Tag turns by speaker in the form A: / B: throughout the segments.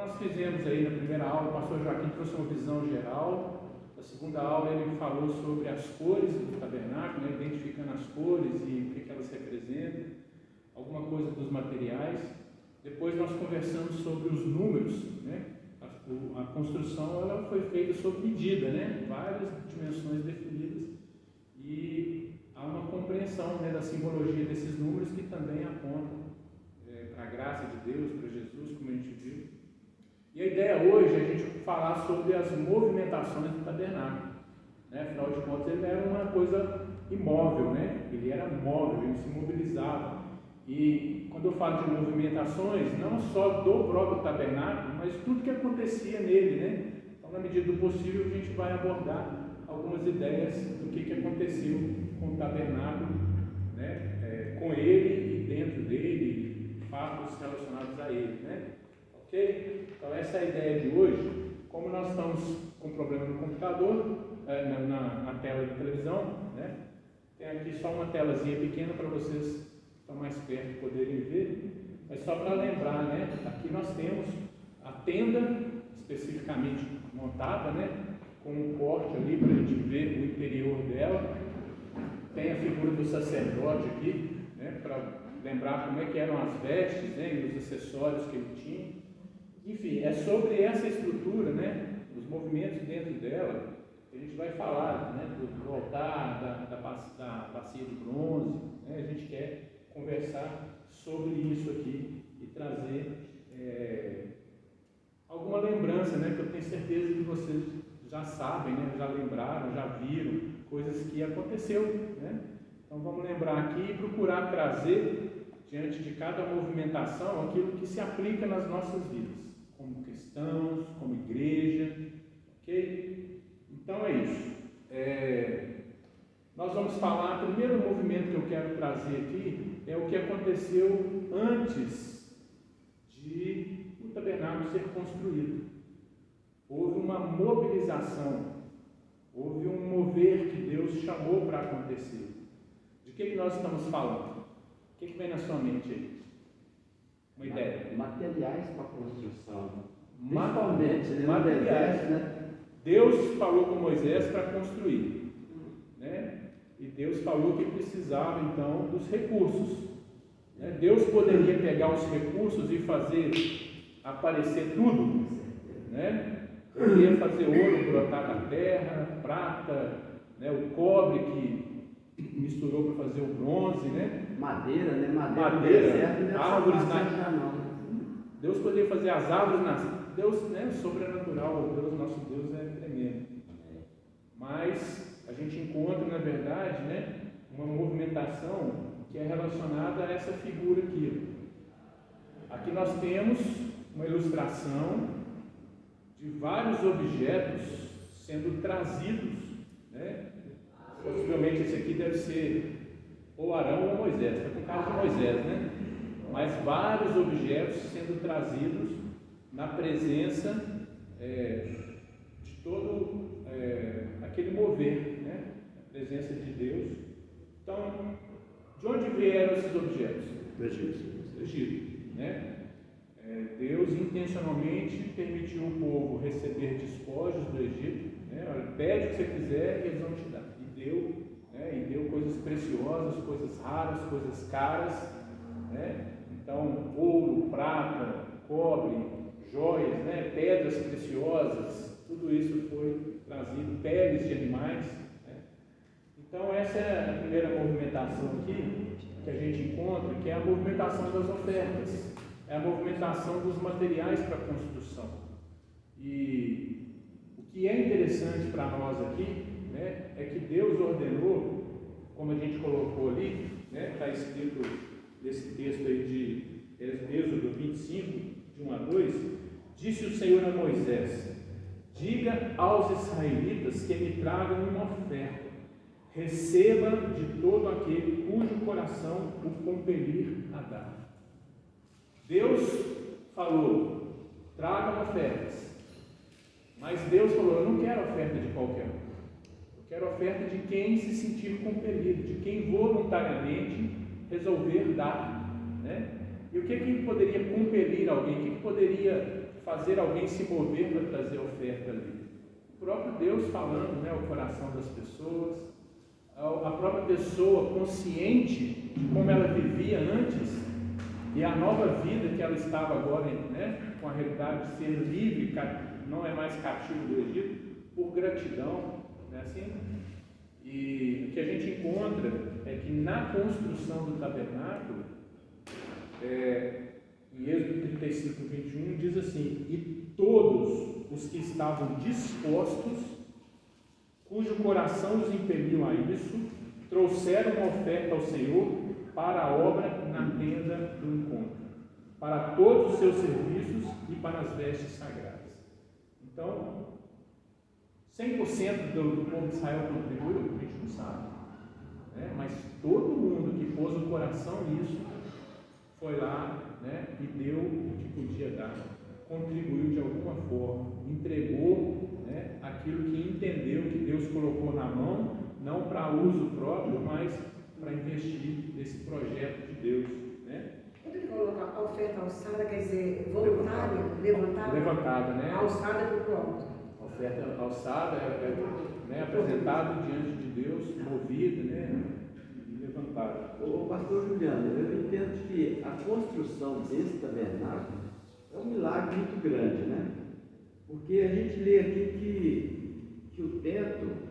A: nós fizemos aí na primeira aula, o pastor Joaquim trouxe uma visão geral. Na segunda aula ele falou sobre as cores do tabernáculo, né, identificando as cores e o que elas representam, alguma coisa dos materiais. Depois nós conversamos sobre os números, né? A construção ela foi feita sob medida, né? Várias dimensões definidas, e há uma compreensão, né, da simbologia desses números que também apontam para a graça de Deus, para Jesus, como a gente viu. E a ideia hoje é a gente falar sobre as movimentações do tabernáculo, né? Afinal de contas ele era uma coisa imóvel, né? Ele era móvel, ele se mobilizava. E quando eu falo de movimentações, não só do próprio tabernáculo, mas tudo que acontecia nele, né? Então, na medida do possível, a gente vai abordar algumas ideias do que aconteceu com o tabernáculo, né? Com ele e dentro dele, fatos relacionados a ele, né? Ok? Então, essa é a ideia de hoje. Como nós estamos com problema no computador, na tela de televisão, né? Tem aqui só uma telazinha pequena para vocês estão mais perto poderem ver, mas só para lembrar, né? Aqui nós temos a tenda especificamente montada, né? Com um corte ali para a gente ver o interior dela. Tem a figura do sacerdote aqui, né? Para lembrar como é que eram as vestes, né? E os acessórios que ele tinha. Enfim, é sobre essa estrutura, né? Os movimentos dentro dela que a gente vai falar, né? Do altar, da bacia de bronze, né? A gente quer conversar sobre isso aqui e trazer alguma lembrança, né, que eu tenho certeza que vocês já sabem, né, já lembraram, já viram, coisas que aconteceu, né? Então vamos lembrar aqui e procurar trazer diante de cada movimentação aquilo que se aplica nas nossas vidas, como cristãos, como igreja, ok? Então é isso. Nós vamos falar, o primeiro movimento que eu quero trazer aqui é o que aconteceu antes de o tabernáculo ser construído. Houve uma mobilização, houve um mover que Deus chamou para acontecer. De que nós estamos falando? O que vem na sua mente aí? Uma ideia?
B: Materiais para construção.
A: Materiais, né? Deus falou com Moisés para construir, né? E Deus falou que precisava então dos recursos, né? Deus poderia pegar os recursos e fazer aparecer tudo, né? Poderia fazer ouro brotar da terra, prata, né? O cobre que misturou para fazer o bronze, né?
B: Madeira, né?
A: Madeira, árvores Deus poderia fazer as árvores Deus, né? Sobrenatural, Deus, nosso Deus é tremendo. Mas a gente encontra, na verdade, né, uma movimentação que é relacionada a essa figura aqui. Aqui nós temos uma ilustração de vários objetos sendo trazidos, né? Possivelmente esse aqui deve ser ou Arão ou Moisés, está com cara de Moisés, né? Mas vários objetos sendo trazidos na presença de todo aquele mover, né? A presença de Deus. Então, de onde vieram esses objetos?
B: Do Egito.
A: Do Egito, né? Deus intencionalmente permitiu o povo receber despojos do Egito, né? Olha, pede o que você quiser e eles vão te dar. E deu, né? E deu coisas preciosas, coisas raras, coisas caras, né? Então, ouro, prata, cobre, joias, né? Pedras preciosas, tudo isso foi trazido, peles de animais, né? Então essa é a primeira movimentação aqui que a gente encontra, que é a movimentação das ofertas, é a movimentação dos materiais para a construção. E o que é interessante para nós aqui, né, é que Deus ordenou, como a gente colocou ali, né, está escrito nesse texto aí de Êxodo 25, de 1 a 2, disse o Senhor a Moisés: diga aos israelitas que me tragam uma oferta, receba de todo aquele cujo coração o compelir a dar. Deus falou, tragam ofertas, mas Deus falou, eu não quero oferta de qualquer um, eu quero oferta de quem se sentir compelido, de quem voluntariamente resolver dar, né? E o que poderia compelir alguém? O que poderia fazer alguém se mover para trazer a oferta ali? O próprio Deus falando, né, o coração das pessoas, a própria pessoa consciente de como ela vivia antes e a nova vida que ela estava agora, né, com a realidade de ser livre, não é mais cativo do Egito, por gratidão, não é assim? E o que a gente encontra é que na construção do tabernáculo, em Êxodo 35, 21, diz assim: e todos os que estavam dispostos, cujo coração os impeliu a isso, trouxeram uma oferta ao Senhor para a obra na tenda do encontro, para todos os seus serviços e para as vestes sagradas. Então, 100% do povo de Israel contribuiu, a gente não sabe, né? Mas todo mundo que pôs o coração nisso foi lá, né, e deu o que podia dar, contribuiu de alguma forma, entregou, né, aquilo que entendeu que Deus colocou na mão, não para uso próprio, mas para investir nesse projeto de Deus, né?
C: Quando ele coloca a oferta alçada, quer dizer, voluntária,
A: levantada, né?
C: Alçada para o alto.
A: A oferta alçada né, apresentada diante de Deus, movida, né, e levantada.
B: Ô pastor Juliano, eu entendo que a construção desse tabernáculo é um milagre muito grande, né? Porque a gente lê aqui que o teto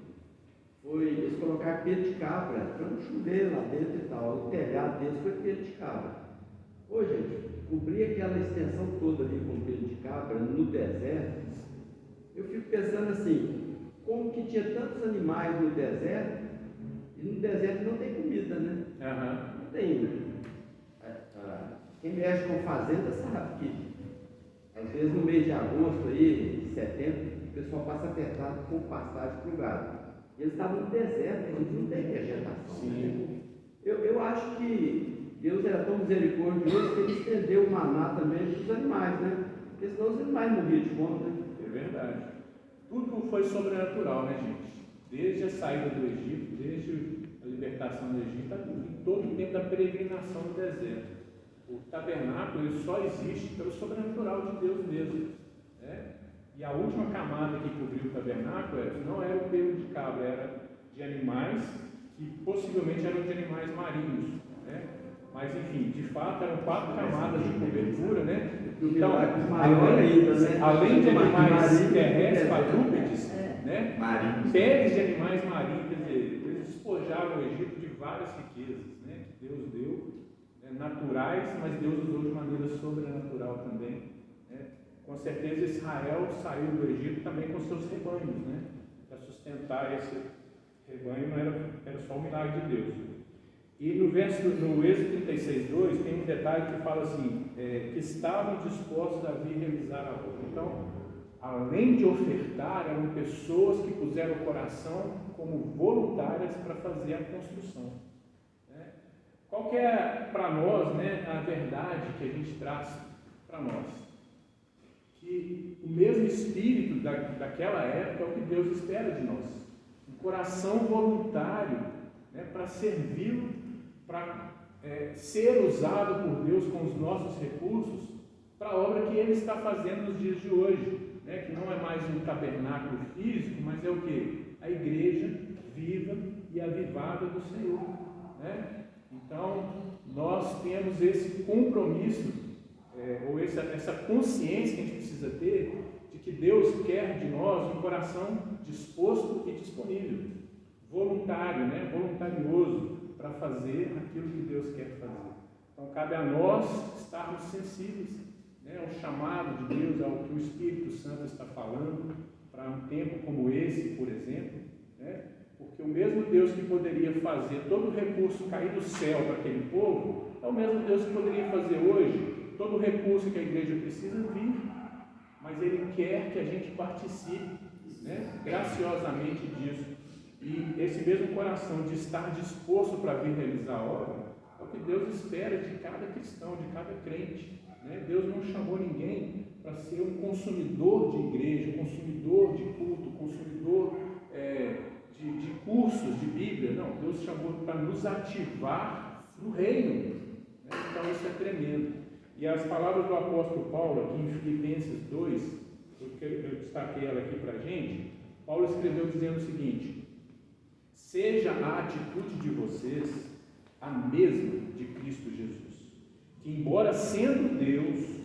B: eles colocaram pelo de cabra, para não chover lá dentro e tal. O telhado deles foi pelo de cabra. Ô gente, cobrir aquela extensão toda ali com pelo de cabra no deserto, eu fico pensando assim, como que tinha tantos animais no deserto, e no deserto não tem comida, né? Não tem. Quem mexe com fazenda sabe que, às vezes no mês de agosto, aí, setembro, o pessoal passa apertado com pastagem para o gado. Eles estavam no deserto, a gente não tem vegetação. Né? Eu acho que Deus era tão misericordioso que ele estendeu o maná também para os animais, né? Porque senão os animais morriam de fome, né?
A: É verdade. Tudo foi sobrenatural, né, gente? Desde a saída do Egito, desde a libertação do Egito, em todo o tempo da peregrinação no deserto. O tabernáculo ele só existe pelo sobrenatural de Deus mesmo, né? E a última camada que cobriu o tabernáculo não era o pelo de cabra, era de animais que possivelmente eram de animais marinhos, né? Mas enfim, de fato eram 4 camadas de cobertura, né? Então, além de animais terrestres, quadrúpedes, né? Peles de animais marinhos, quer dizer, eles despojaram o Egito de várias riquezas, né? Que Deus deu, né? Naturais, mas Deus usou de maneira sobrenatural também. Com certeza Israel saiu do Egito também com seus rebanhos, né? Para sustentar esse rebanho não era só um milagre de Deus. E no Êxodo 36:2 tem um detalhe que fala assim, que estavam dispostos a vir realizar a obra. Então, além de ofertar, eram pessoas que puseram o coração como voluntárias para fazer a construção. Né? Qual que é para nós, né, a verdade que a gente traz para nós? Que o mesmo espírito daquela época é o que Deus espera de nós. Um coração voluntário, né, para servi-lo, para ser usado por Deus com os nossos recursos para a obra que Ele está fazendo nos dias de hoje, né, que não é mais um tabernáculo físico, mas é o que? A igreja viva e avivada do Senhor. Né? Então, nós temos esse compromisso, ou essa consciência que a gente precisa ter de que Deus quer de nós um coração disposto e disponível, voluntário, né? Voluntarioso para fazer aquilo que Deus quer fazer. Então cabe a nós estarmos sensíveis, né, ao chamado de Deus, ao que o Espírito Santo está falando para um tempo como esse, por exemplo, né? Porque o mesmo Deus que poderia fazer todo o recurso cair do céu para aquele povo é o mesmo Deus que poderia fazer hoje todo o recurso que a igreja precisa vir, mas Ele quer que a gente participe, né, graciosamente disso. E esse mesmo coração de estar disposto para vir realizar a obra é o que Deus espera de cada cristão, de cada crente. Né? Deus não chamou ninguém para ser um consumidor de igreja, um consumidor de culto, consumidor de cursos de Bíblia. Não, Deus chamou para nos ativar no reino. Então isso é tremendo. E as palavras do apóstolo Paulo, aqui em Filipenses 2, eu destaquei ela aqui para a gente, Paulo escreveu dizendo o seguinte: seja a atitude de vocês a mesma de Cristo Jesus, que embora sendo Deus,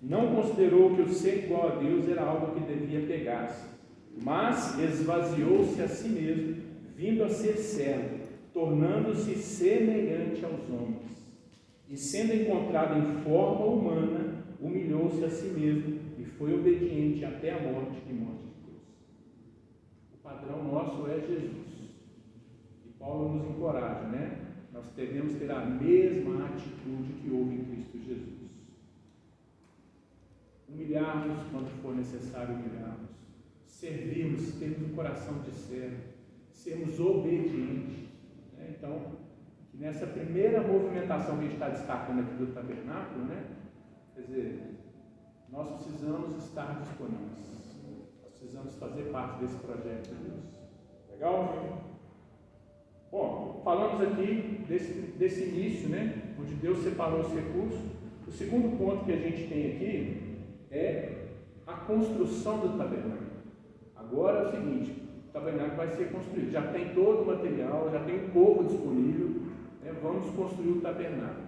A: não considerou que o ser igual a Deus era algo que devia pegar-se, mas esvaziou-se a si mesmo, vindo a ser servo, tornando-se semelhante aos homens. E sendo encontrado em forma humana, humilhou-se a si mesmo e foi obediente até a morte e morte de cruz. O padrão nosso é Jesus. E Paulo nos encoraja, né? Nós devemos ter a mesma atitude que houve em Cristo Jesus. Humilharmos quando for necessário humilharmos. Servirmos, termos um coração de servo. Sermos obedientes. Né? Então, nessa primeira movimentação que a gente está destacando aqui do tabernáculo, né? Quer dizer, nós precisamos estar disponíveis. Nós precisamos fazer parte desse projeto de Deus. Legal? Bom, falamos aqui desse início, né? Onde Deus separou os recursos. O segundo ponto que a gente tem aqui é a construção do tabernáculo. Agora é o seguinte: o tabernáculo vai ser construído. Já tem todo o material, já tem o povo disponível. Vamos construir o tabernáculo.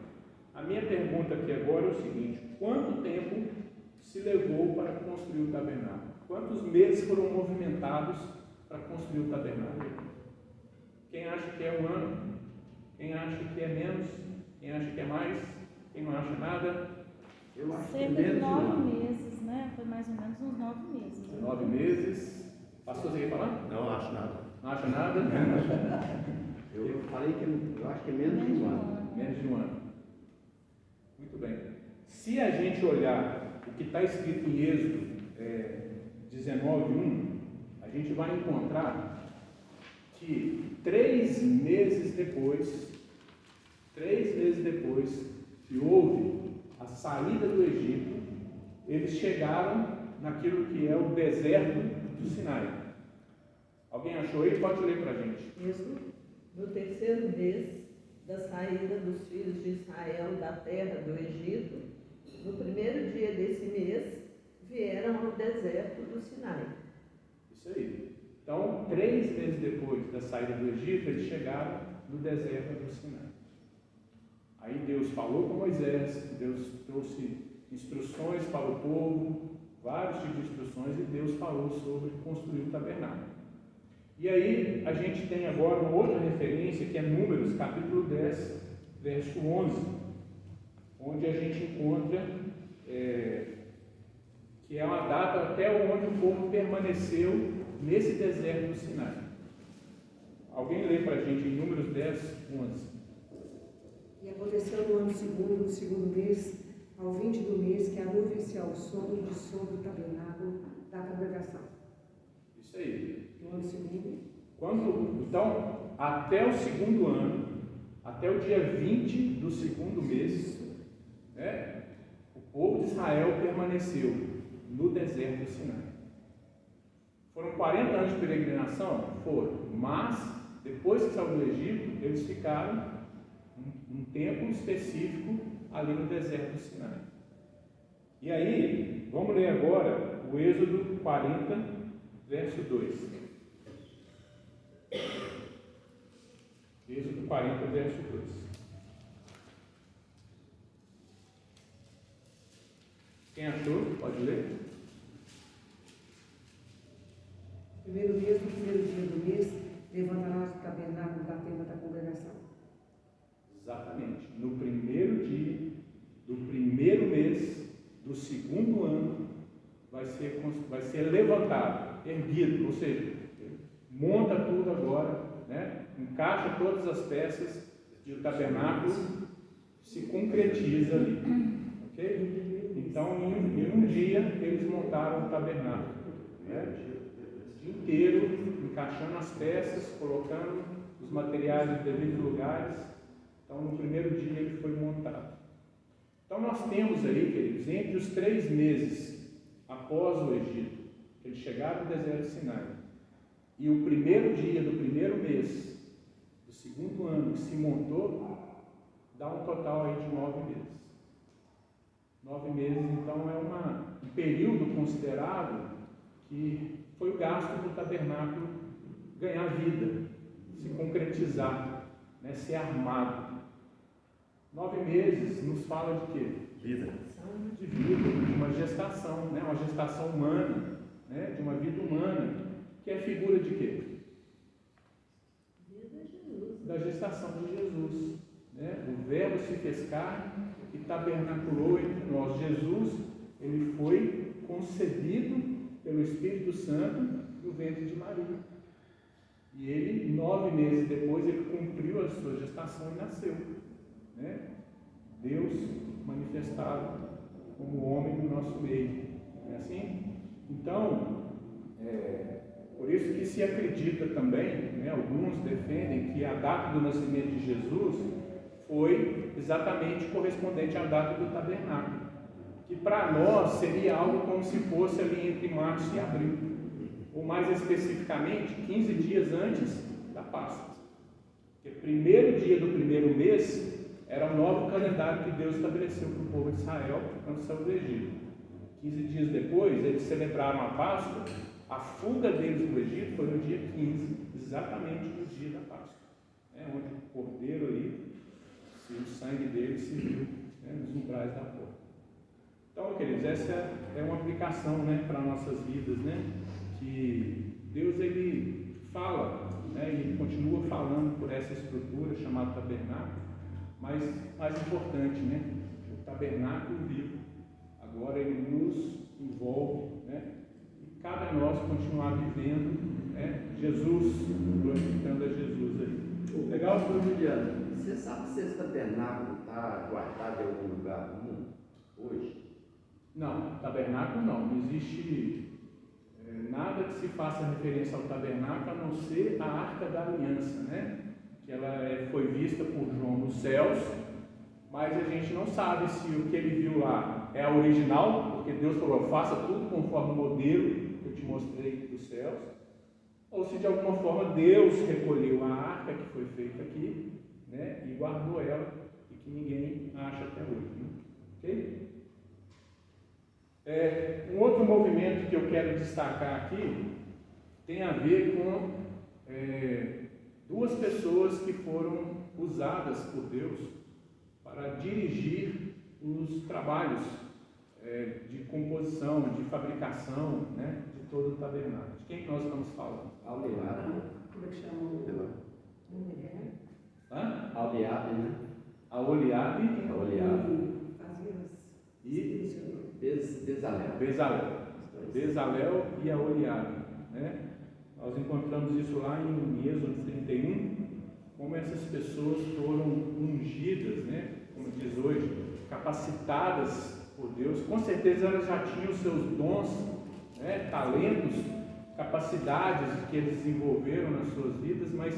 A: A minha pergunta aqui agora é o seguinte: quanto tempo se levou para construir o tabernáculo? Quantos meses foram movimentados para construir o tabernáculo? Quem acha que é um ano? Quem acha que é menos? Quem acha que é mais? Quem não acha nada?
B: Eu acho que
D: cerca de
B: menos de
D: 9
B: um ano.
D: meses, né? Foi mais ou menos uns 9 meses.
A: 9 meses. Pastor, você quer falar?
E: Não acho nada.
A: Não acha nada?
B: Eu falei que eu acho que é menos de um ano.
A: Menos de um ano. Muito bem. Se a gente olhar o que está escrito em Êxodo 19:1, a gente vai encontrar que 3 meses depois que houve a saída do Egito, eles chegaram naquilo que é o deserto do Sinai. Alguém achou aí? Pode ler para a gente.
F: Isso, no terceiro mês da saída dos filhos de Israel da terra do Egito, no primeiro dia desse mês, vieram ao deserto do Sinai.
A: Isso aí. Então, 3 meses depois da saída do Egito, eles chegaram no deserto do Sinai. Aí Deus falou com Moisés, Deus trouxe instruções para o povo, vários tipos de instruções, e Deus falou sobre construir o tabernáculo. E aí a gente tem agora uma outra referência, que é Números, capítulo 10, verso 11, onde a gente encontra que é uma data até onde o povo permaneceu nesse deserto do Sinai. Alguém lê para a gente em Números 10, 11.
C: E aconteceu no ano segundo, no segundo mês, ao 20 do mês, que a nuvem se alçou de sobre o tabernáculo da congregação.
A: Isso aí.
C: No ano segundo.
A: Então, até o segundo ano, até o dia 20 do segundo mês, né, o povo de Israel permaneceu no deserto do Sinai. Foram 40 anos de peregrinação? Foram. Mas, depois que saiu do Egito, eles ficaram um tempo específico ali no deserto do Sinai. E aí, vamos ler agora o Êxodo 40, verso 2. Êxodo 40, verso 2. Quem achou? Pode ler.
C: Primeiro mês, no primeiro dia do mês, levantarás o tabernáculo da tenda da congregação.
A: Exatamente. No primeiro dia do primeiro mês do segundo ano, vai ser levantado, erguido, ou seja, monta tudo agora, né? Encaixa todas as peças e o tabernáculo se concretiza ali. Ok? Então, em um dia, eles montaram o tabernáculo, né? O dia inteiro, encaixando as peças, colocando os materiais nos devidos lugares. Então, no primeiro dia, ele foi montado. Então, nós temos aí, queridos, entre os 3 meses após o Egito, que eles chegaram no deserto de Sinai, e o primeiro dia do primeiro mês do segundo ano que se montou, dá um total aí de 9 meses. 9 meses, então, é um período considerado que foi o gasto para o tabernáculo ganhar vida, se concretizar, né, ser armado. 9 meses nos fala de quê?
E: Vida.
A: De vida, de uma gestação, né, uma gestação humana, né, de uma vida humana, que é figura de quê? Da gestação de Jesus. Né? O Verbo se fez carne e tabernaculou entre nós. Jesus, ele foi concebido pelo Espírito Santo no ventre de Maria. E ele, 9 meses depois, ele cumpriu a sua gestação e nasceu. Né? Deus manifestado como homem no nosso meio. Não é assim? Então, por isso que se acredita também, né, alguns defendem que a data do nascimento de Jesus foi exatamente correspondente à data do tabernáculo, que para nós seria algo como se fosse ali entre março e abril, ou mais especificamente 15 dias antes da Páscoa, porque o primeiro dia do primeiro mês era o novo calendário que Deus estabeleceu para o povo de Israel quando saiu do Egito. 15 dias depois eles celebraram a Páscoa. A fuga deles do Egito foi no dia 15, exatamente no dia da Páscoa, né, onde o cordeiro ali, o sangue dele se viu, né, nos umbrais da porta. Então, queridos, essa é uma aplicação, né, para nossas vidas, né, que Deus ele fala, né, e continua falando por essa estrutura chamada tabernáculo, mas mais importante, né, o tabernáculo vivo. Agora ele nos envolve, né? Cabe a nós continuar vivendo, né, Jesus, glorificando a Jesus aí.
B: Legal, Juliano. Você sabe se esse tabernáculo está guardado em algum lugar do mundo hoje?
A: Não, tabernáculo não existe nada que se faça referência ao tabernáculo a não ser a Arca da Aliança, né? Que ela foi vista por João nos céus, mas a gente não sabe se o que ele viu lá é a original, porque Deus falou, faça tudo conforme o modelo que eu te mostrei dos céus, ou se de alguma forma Deus recolheu a arca que foi feita aqui, né, e guardou ela, e que ninguém acha até hoje. Né? Ok? Um outro movimento que eu quero destacar aqui tem a ver com duas pessoas que foram usadas por Deus para dirigir os trabalhos de composição, de fabricação, né, de todo o tabernáculo. De quem que nós estamos falando?
B: Aldeado.
C: Como é que chama?
B: Aldeado, né?
A: A Oliabe e Bezalel e a Oliabe, né? Nós encontramos isso lá em Êxodo 31, como essas pessoas foram ungidas, né? Como diz hoje, capacitadas por Deus. Com certeza elas já tinham os seus dons, né? Talentos, capacidades que eles desenvolveram nas suas vidas, mas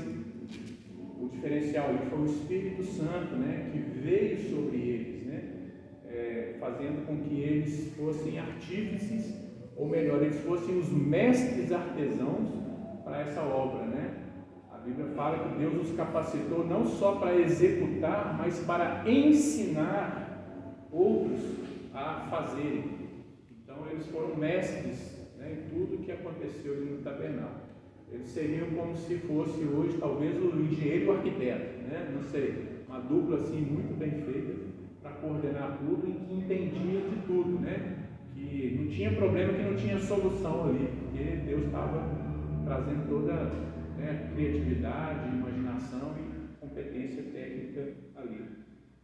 A: o diferencial ali foi o Espírito Santo, né? Que veio sobre eles, né? Fazendo com que eles fossem artífices, ou melhor, eles fossem os mestres artesãos para essa obra, né? A Bíblia fala que Deus os capacitou não só para executar, mas para ensinar outros a fazerem. Então eles foram mestres, né, em tudo que aconteceu ali no tabernáculo. Eles seriam como se fosse hoje talvez o engenheiro e o arquiteto, né? Não sei, uma dupla assim muito bem feita para coordenar tudo e que entendia de tudo, né? Que não tinha problema, que não tinha solução ali, porque Deus estava trazendo toda, né, criatividade, imaginação e competência técnica ali.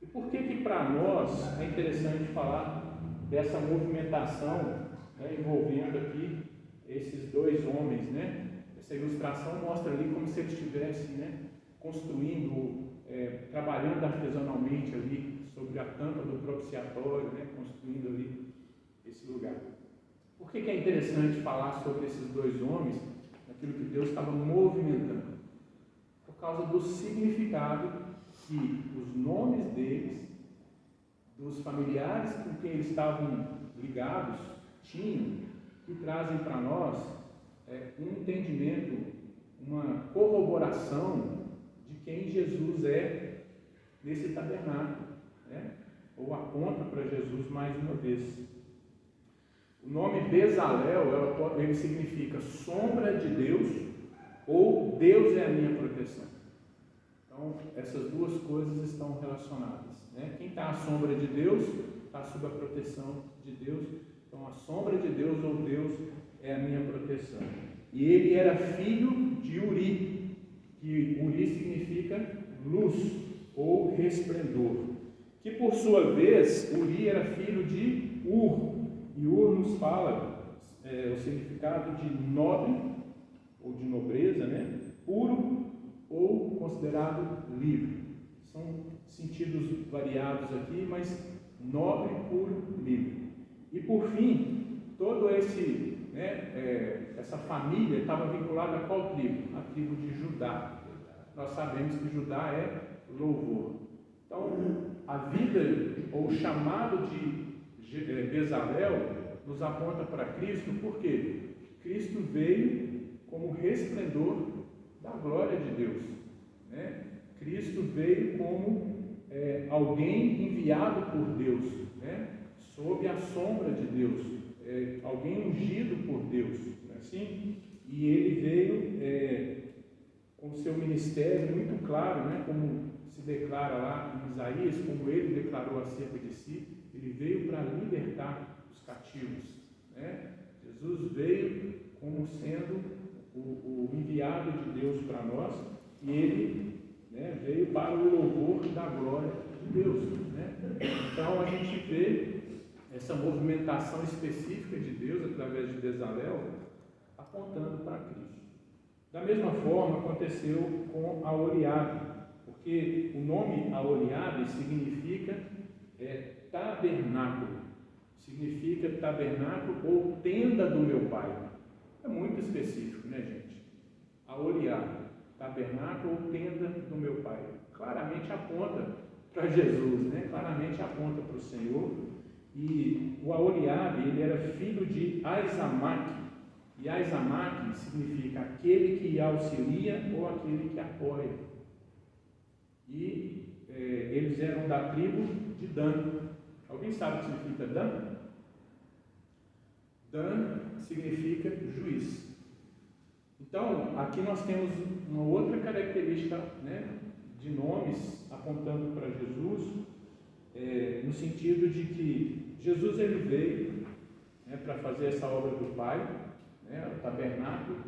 A: E por que para nós é interessante falar dessa movimentação, né, envolvendo aqui esses dois homens, né? Essa ilustração mostra ali como se eles estivessem, né, construindo, trabalhando artesanalmente ali sobre a tampa do propiciatório, né, construindo ali esse lugar. Por que é interessante falar sobre esses dois homens, aquilo que Deus estava movimentando? Por causa do significado que os nomes deles, dos familiares com quem eles estavam ligados, tinham, que trazem para nós um entendimento, uma corroboração de quem Jesus é nesse tabernáculo, né? ou aponta para Jesus mais uma vez. O nome Bezalel, ele significa sombra de Deus, ou Deus é a minha proteção. Então, essas duas coisas estão relacionadas, né? Quem está à sombra de Deus, está sob a proteção de Deus. Então, a sombra de Deus, ou Deus, é a minha proteção. E ele era filho de Uri, que Uri significa luz, ou resplendor. Que, por sua vez, Uri era filho de Ur. E Ur nos fala o significado de nobre, ou de nobreza, né? Puro, ou considerado livre. São sentidos variados aqui, mas nobre, puro, livre. E por fim, todo essa família estava vinculada a qual tribo? A tribo de Judá. Nós sabemos que Judá é louvor. Então, a vida ou o chamado de Bezalel nos aponta para Cristo, porque Cristo veio como resplendor da glória de Deus, né? Cristo veio como alguém enviado por Deus, né? Sob a sombra de Deus, alguém ungido por Deus, não é assim? E ele veio com o seu ministério muito claro, né? Como se declara lá em Isaías, como ele declarou acerca de si, ele veio para libertar os cativos, né? Jesus veio como sendo o enviado de Deus para nós, e ele, né, veio para o louvor da glória de Deus, né? Então a gente vê essa movimentação específica de Deus através de Bezalel apontando para Cristo. Da mesma forma aconteceu com Aholiabe, porque o nome Aholiabe significa tabernáculo, significa tabernáculo ou tenda do meu pai. É muito específico, né, gente? Aholiabe, tabernáculo ou tenda do meu pai. Claramente aponta para Jesus, né? Claramente aponta para o Senhor. E o Aholiabe, ele era filho de Aizamaque. E Aizamaque significa aquele que auxilia ou aquele que apoia. E eles eram da tribo de Dan. Alguém sabe o que significa Dan? Dan significa juiz. Então, aqui nós temos uma outra característica, né, de nomes apontando para Jesus, no sentido de que Jesus ele veio, né, para fazer essa obra do Pai, né, o tabernáculo.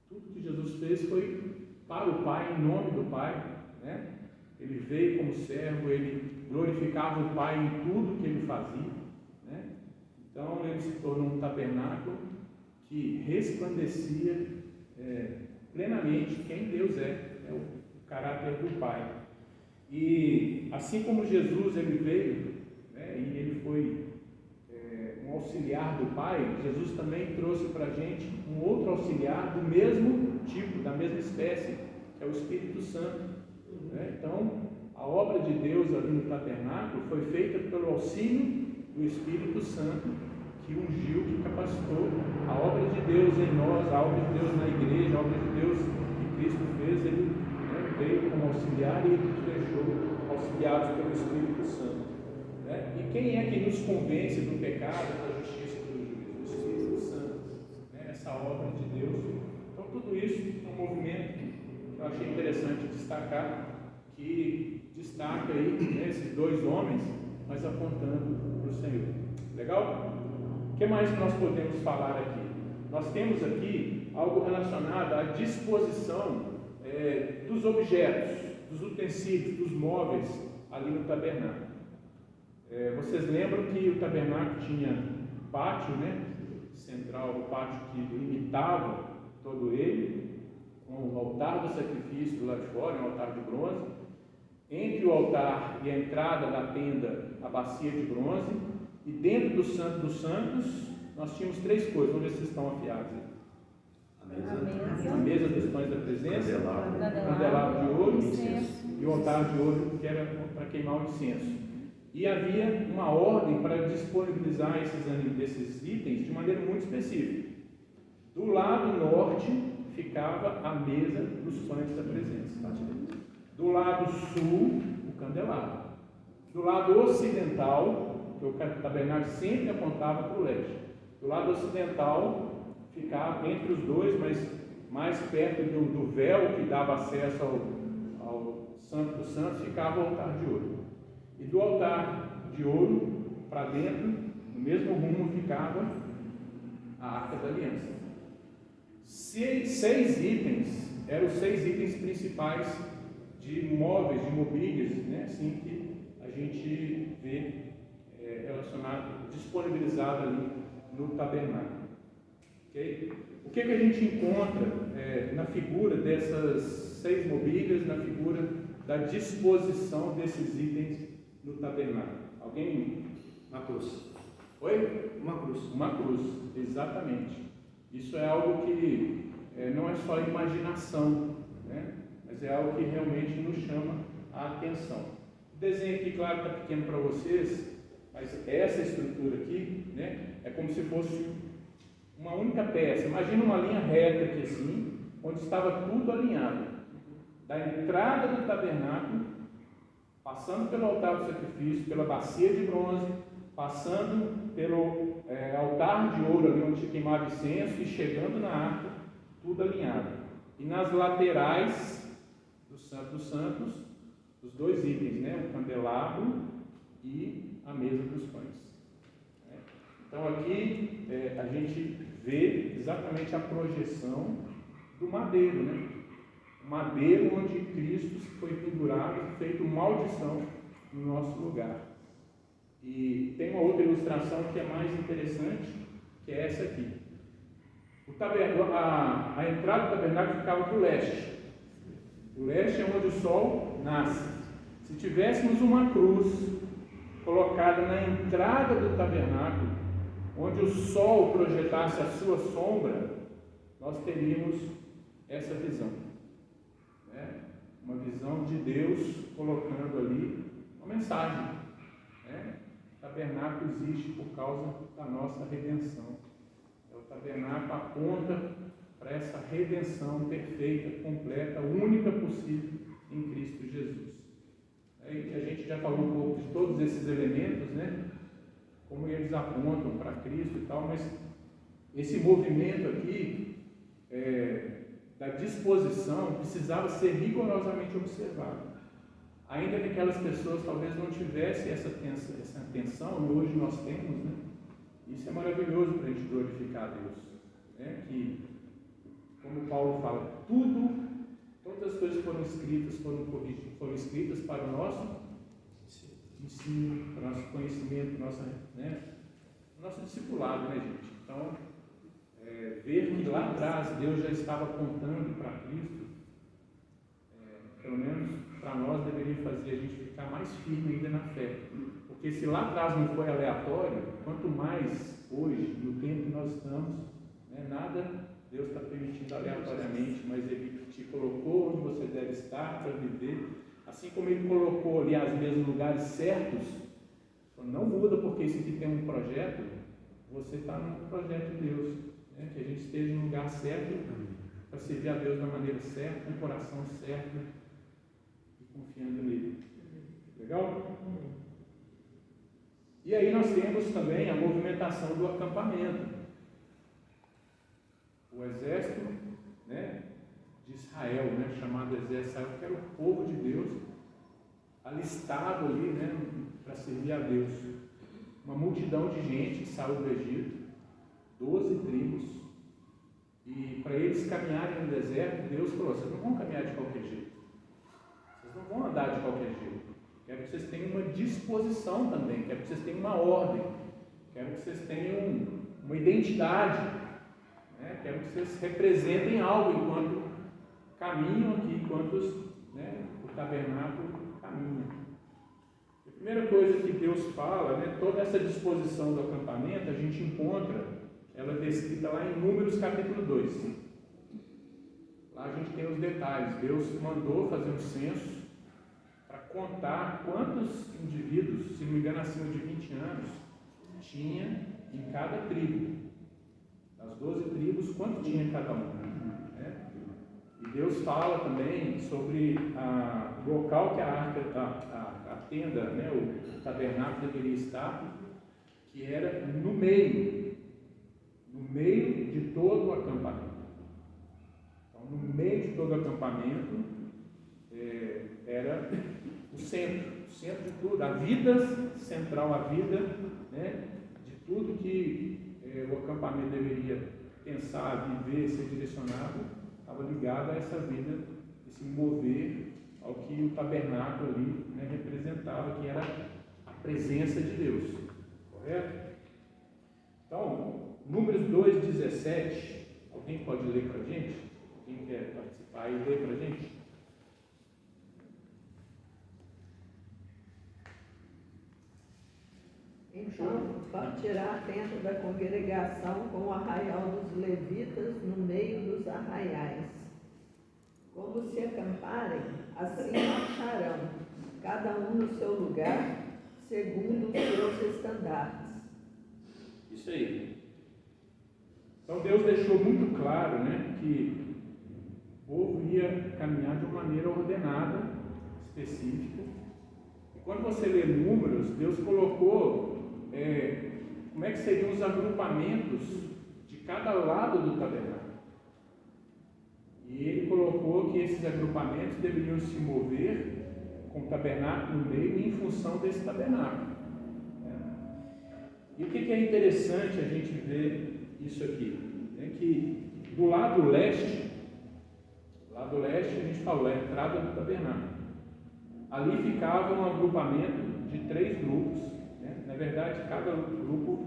A: Tudo que Jesus fez foi para o Pai, em nome do Pai, né? Ele veio como servo, ele glorificava o Pai em tudo que ele fazia, né? Então ele se tornou um tabernáculo que resplandecia plenamente quem Deus é o caráter do Pai. E assim como Jesus ele veio, né, e ele foi um auxiliar do Pai, Jesus também trouxe para a gente um outro auxiliar do mesmo tipo, da mesma espécie, que é o Espírito Santo, né? Então, a obra de Deus ali no tabernáculo foi feita pelo auxílio do Espírito Santo, que ungiu, que capacitou. A obra de Deus em nós, a obra de Deus na igreja, a obra de Deus que Cristo fez, ele, né, veio como auxiliar e nos deixou auxiliados pelo Espírito Santo, né? E quem é que nos convence do pecado, da justiça e do juízo? O Espírito Santo, né? Essa obra de Deus. Então, tudo isso é um movimento que eu achei interessante destacar, que destaca aí, né, esses dois homens, mas apontando para o Senhor. Legal? O que mais nós podemos falar aqui? Nós temos aqui algo relacionado à disposição dos objetos, dos utensílios, dos móveis ali no tabernáculo. Vocês lembram que o tabernáculo tinha pátio, né, central, o pátio que limitava todo ele, com o altar do sacrifício lá de fora, um altar de bronze. Entre o altar e a entrada da tenda, a bacia de bronze. E dentro do Santo dos Santos, nós tínhamos três coisas. Vamos ver se vocês estão afiados aí. A mesa dos pães da presença, o candelabro de ouro e o altar de ouro, que era para queimar o incenso. E havia uma ordem para disponibilizar esses itens de maneira muito específica. Do lado norte ficava a mesa dos pães da presença. Do lado sul, o candelabro. Do lado ocidental, que o tabernáculo sempre apontava para o leste. Do lado ocidental ficava entre os dois, mas mais perto do véu que dava acesso ao Santo dos Santos, ficava o altar de ouro. E do altar de ouro para dentro, no mesmo rumo, ficava a Arca da Aliança. Seis itens, eram os 6 itens principais de móveis, de mobílias, né? Assim que a gente vê relacionado, disponibilizado ali no tabernáculo. Okay? O que a gente encontra na figura dessas 6 mobílias, na figura da disposição desses itens no tabernáculo? Alguém?
B: Uma cruz.
A: Oi?
B: Uma cruz.
A: Uma cruz, exatamente. Isso é algo que não é só imaginação, né? Mas é algo que realmente nos chama a atenção. O desenho aqui, claro, está pequeno para vocês, mas essa estrutura aqui, né, é como se fosse uma única peça. Imagina uma linha reta aqui assim, onde estava tudo alinhado. Da entrada do tabernáculo, passando pelo altar do sacrifício, pela bacia de bronze, passando pelo altar de ouro ali onde se queimava incenso e chegando na arca, tudo alinhado. E nas laterais do Santo dos Santos, os 2 itens, né, o candelabro e a mesa dos pães. Então aqui a gente vê exatamente a projeção do madeiro, né? O madeiro onde Cristo foi pendurado, feito maldição no nosso lugar. E tem uma outra ilustração que é mais interessante, que é essa aqui. A entrada do tabernáculo ficava para o leste. O leste é onde o sol nasce. Se tivéssemos uma cruz colocada na entrada do tabernáculo, onde o sol projetasse a sua sombra, nós teríamos essa visão, né? Uma visão de Deus colocando ali uma mensagem, né? O tabernáculo existe por causa da nossa redenção. O tabernáculo aponta para essa redenção perfeita, completa, única possível em Cristo Jesus. E a gente já falou um pouco de todos esses elementos, né? Como eles apontam para Cristo e tal, mas esse movimento aqui da disposição precisava ser rigorosamente observado. Ainda que aquelas pessoas talvez não tivessem essa atenção, e hoje nós temos, né? Isso é maravilhoso para a gente glorificar a Deus, né? Que, como Paulo fala, todas as coisas foram escritas para o nosso ensino, para o nosso conhecimento, nosso discipulado, né, gente? Então, ver que lá atrás Deus já estava apontando para Cristo, pelo menos para nós, deveria fazer a gente ficar mais firme ainda na fé. Porque se lá atrás não foi aleatório, quanto mais hoje, no tempo que nós estamos, né, nada Deus está permitindo aleatoriamente, mas Ele te colocou onde você deve estar para viver. Assim como Ele colocou ali às vezes lugares certos, não muda porque isso aqui tem um projeto, você está no projeto de Deus, né? Que a gente esteja no lugar certo para servir a Deus da maneira certa, com o coração certo e confiando nele. Legal? E aí nós temos também a movimentação do acampamento. O exército, né, de Israel, né, chamado exército de Israel, que era o povo de Deus, alistado ali, né, para servir a Deus. Uma multidão de gente que saiu do Egito, 12 tribos, e para eles caminharem no deserto, Deus falou: vocês não vão caminhar de qualquer jeito, vocês não vão andar de qualquer jeito, quero que vocês tenham uma disposição também, quero que vocês tenham uma ordem, quero que vocês tenham uma identidade, né? Quero que vocês representem algo enquanto caminham aqui, enquanto o tabernáculo caminha. A primeira coisa que Deus fala, né, toda essa disposição do acampamento, a gente encontra ela descrita lá em Números capítulo 2. Lá a gente tem os detalhes. Deus mandou fazer um censo para contar quantos indivíduos, se não me engano acima de 20 anos, tinha em cada tribo. Das 12 tribos, quanto tinha em cada uma? E Deus fala também sobre o local que a tenda, né, o tabernáculo deveria estar, que era no meio de todo o acampamento. Então, no meio de todo o acampamento era o centro de tudo, a vida central, a vida, né, de tudo que o acampamento deveria pensar, viver, ser direcionado, estava ligado a essa vida, esse mover ao que o tabernáculo ali, né, representava, que era a presença de Deus, correto? Então, Números 2:17, alguém pode ler para a gente? Quem quer participar e ler para a gente?
F: Então, partirá a tenda da congregação com o arraial dos levitas no meio dos arraiais. Como se acamparem, assim marcharão, cada um no seu lugar, segundo os seus estandartes.
A: Isso aí. Então Deus deixou muito claro, né, que o povo ia caminhar de uma maneira ordenada, específica. E quando você lê Números, Deus colocou como é que seriam os agrupamentos de cada lado do tabernáculo. E ele colocou que esses agrupamentos deveriam se mover com o tabernáculo no meio e em função desse tabernáculo. E o que é interessante a gente ver isso aqui? É que do lado leste a gente falou, a entrada do tabernáculo. Ali ficava um agrupamento de 3 grupos. Né? Na verdade, cada grupo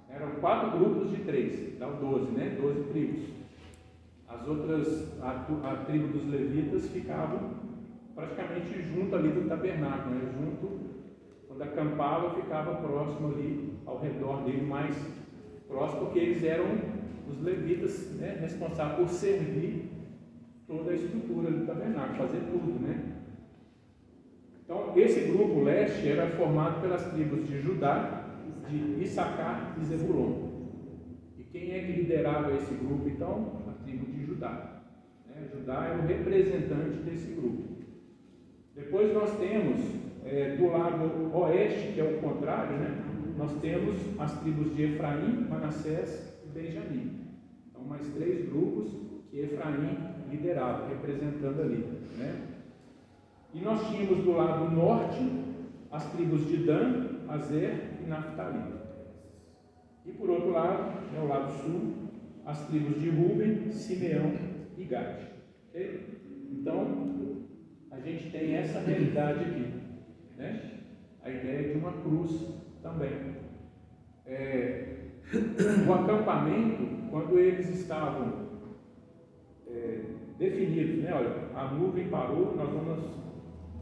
A: eram 4 grupos de 3, dá 12, né? 12 tribos. As outras, a tribo dos levitas ficavam praticamente junto ali do tabernáculo, né? Junto, quando acampava, ficava próximo ali, ao redor dele, mais próximo, porque eles eram os levitas, né? Responsáveis por servir toda a estrutura do tabernáculo, fazer tudo, né? Então, esse grupo leste era formado pelas tribos de Judá, de Issacar e Zebulon. E quem é que liderava esse grupo, então? A tribo de Judá. Judá era o representante desse grupo. Depois nós temos, do lado oeste, que é o contrário, né? Nós temos as tribos de Efraim, Manassés e Benjamim. Então, mais 3 grupos que Efraim liderava, representando ali, né? E nós tínhamos do lado norte as tribos de Dan, Azer e Naftali. E por outro lado, o lado sul, as tribos de Ruben, Simeão e Gade. Okay? Então, a gente tem essa realidade aqui, né? A ideia de uma cruz também. O acampamento, quando eles estavam definidos, né? Olha, a nuvem parou, nós vamos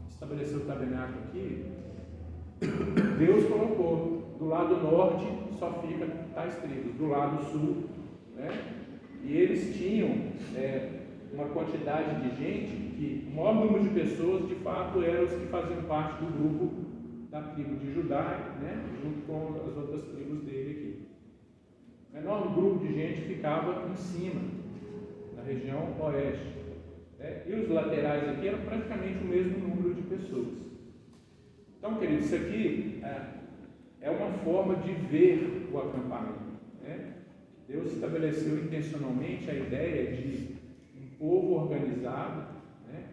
A: estabelecer o tabernáculo aqui. Deus colocou do lado norte só fica tais tribos, do lado sul, né? E eles tinham uma quantidade de gente que o maior número de pessoas de fato eram os que faziam parte do grupo da tribo de Judá, né? Junto com as outras tribos dele aqui. O menor grupo de gente ficava em cima, na região oeste. E os laterais aqui eram praticamente o mesmo número de pessoas. Então, queridos, isso aqui é uma forma de ver o acampamento. Né? Deus estabeleceu intencionalmente a ideia de um povo organizado, né?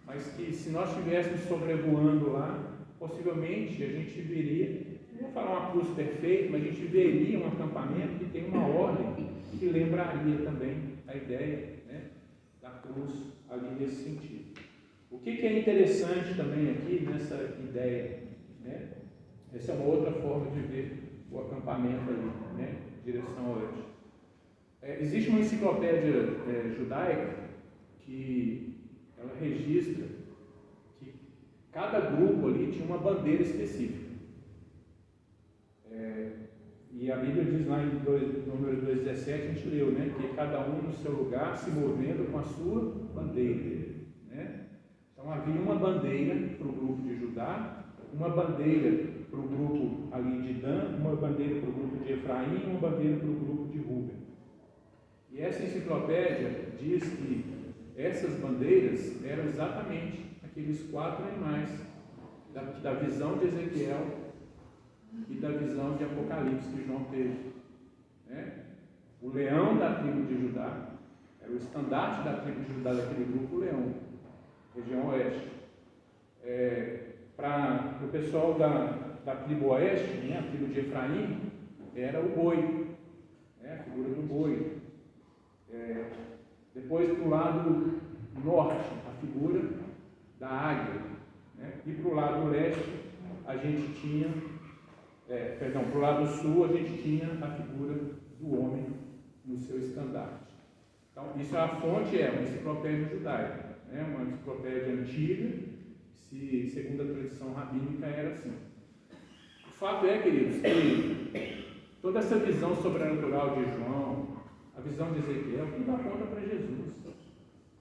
A: Mas que se nós estivéssemos sobrevoando lá, possivelmente a gente veria, não vou falar uma cruz perfeita, mas a gente veria um acampamento que tem uma ordem que lembraria também a ideia, né, da cruz ali nesse sentido. O que é interessante também aqui nessa ideia, né? Essa é uma outra forma de ver o acampamento ali, né? Direção oeste. Existe uma enciclopédia judaica que ela registra que cada grupo ali tinha uma bandeira específica. E a Bíblia diz lá em Números 2,17, a gente leu, né? Que cada um no seu lugar se movendo com a sua bandeira, né? Então havia uma bandeira para o grupo de Judá, uma bandeira para o grupo ali de Dan, uma bandeira para o grupo de Efraim, uma bandeira para o grupo de Ruben. E essa enciclopédia diz que essas bandeiras eram exatamente aqueles 4 animais da visão de Ezequiel e da visão de Apocalipse que João teve. Né? O leão da tribo de Judá, era o estandarte da tribo de Judá, daquele grupo, o leão, região oeste. Para o pessoal da tribo oeste, né, a tribo de Efraim, era o boi, né, a figura do boi. Depois, para o lado norte, a figura da águia. Né, e para o lado leste, a gente tinha, para o lado sul, a gente tinha a figura do homem no seu estandarte. Então, isso a fonte é uma enciclopédia judaica, né, uma enciclopédia antiga, se segundo a tradição rabínica era assim. O fato é, queridos, que toda essa visão sobrenatural de João, a visão de Ezequiel, tudo aponta para Jesus.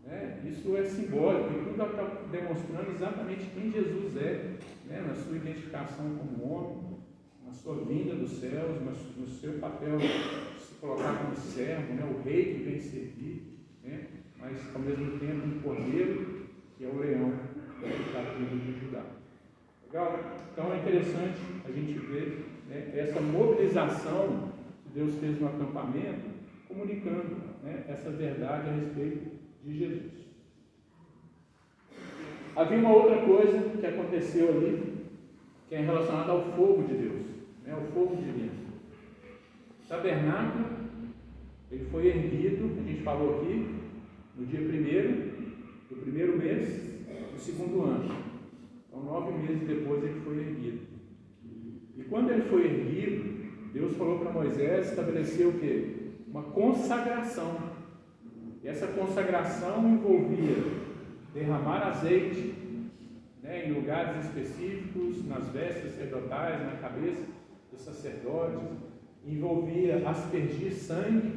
A: Né? Isso é simbólico, e tudo está demonstrando exatamente quem Jesus é, né? Na sua identificação como homem, na sua vinda dos céus, no seu papel de se colocar como servo, né? O rei que vem servir, né? Mas ao mesmo tempo um cordeiro, que é o leão da tribo de Judá. Legal? Então é interessante a gente ver, né, essa mobilização que Deus fez no acampamento, comunicando, né, essa verdade a respeito de Jesus. Havia uma outra coisa que aconteceu ali, que é relacionada ao fogo de Deus, né, o fogo divino. O tabernáculo, ele foi erguido, a gente falou aqui, no dia 1º do primeiro mês do segundo ano. Então, 9 meses depois ele foi erguido. E quando ele foi erguido, Deus falou para Moisés estabelecer o quê? Uma consagração. E essa consagração envolvia derramar azeite, né, em lugares específicos, nas vestes sacerdotais, na cabeça dos sacerdotes, envolvia aspergir sangue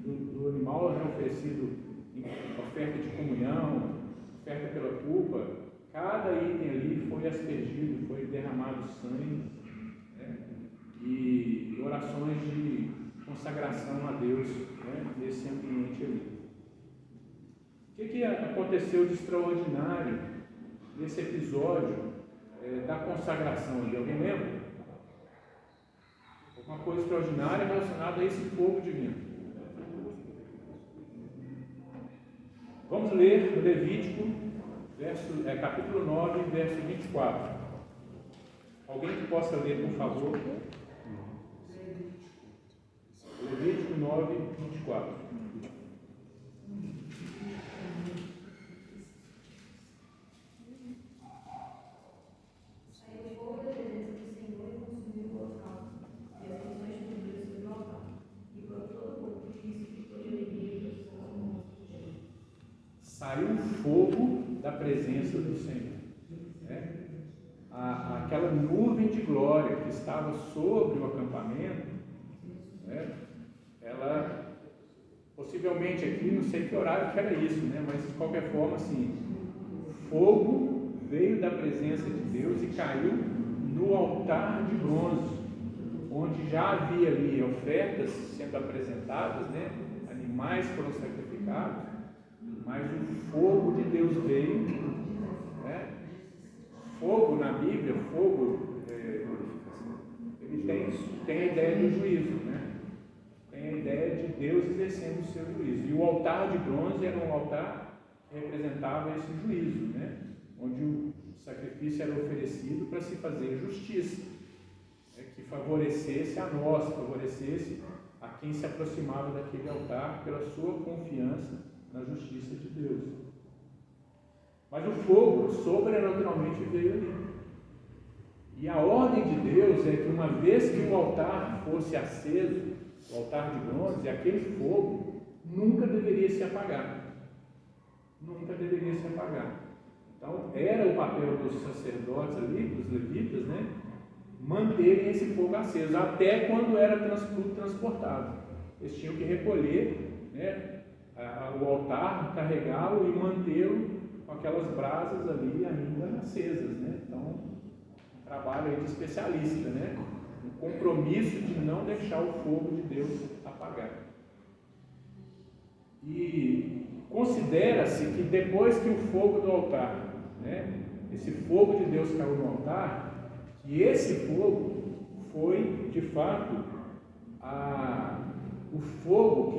A: do animal, né, oferecido em oferta de comunhão, oferta pela culpa. Cada item ali foi aspergido, foi derramado sangue, né, e orações de consagração a Deus, né, nesse ambiente ali. O que aconteceu de extraordinário nesse episódio da consagração ali? Alguém lembra? Uma coisa extraordinária relacionada a esse fogo divino. Vamos ler Levítico, capítulo 9, verso 24. Alguém que possa ler, por favor? Levítico 9, 24. Saiu fogo da presença do Senhor. Né? Aquela nuvem de glória que estava sobre o acampamento, né? Ela, possivelmente aqui, não sei que horário que era isso, né? Mas de qualquer forma, assim, fogo veio da presença de Deus e caiu no altar de bronze, onde já havia ali ofertas sendo apresentadas, né? Animais foram sacrificados. Mas o fogo de Deus veio, né? Fogo na Bíblia, fogo, ele tem a ideia do juízo, né? Tem a ideia de Deus exercendo o seu juízo. E o altar de bronze era um altar que representava esse juízo, né? Onde o sacrifício era oferecido para se fazer justiça, né? Que favorecesse a nós, favorecesse a quem se aproximava daquele altar pela sua confiança na justiça de Deus. Mas o fogo sobrenaturalmente veio ali. E a ordem de Deus é que uma vez que o altar fosse aceso, o altar de bronze, aquele fogo nunca deveria se apagar. Nunca deveria se apagar. Então era o papel dos sacerdotes ali, dos levitas, né, manterem esse fogo aceso, até quando era tudo transportado. Eles tinham que recolher, né, o altar, carregá-lo e mantê-lo com aquelas brasas ali ainda acesas, né? Então, um trabalho aí de especialista, né? Um compromisso de não deixar o fogo de Deus apagar. E considera-se que depois que o fogo do altar, né, esse fogo de Deus caiu no altar, que esse fogo foi, de fato, o fogo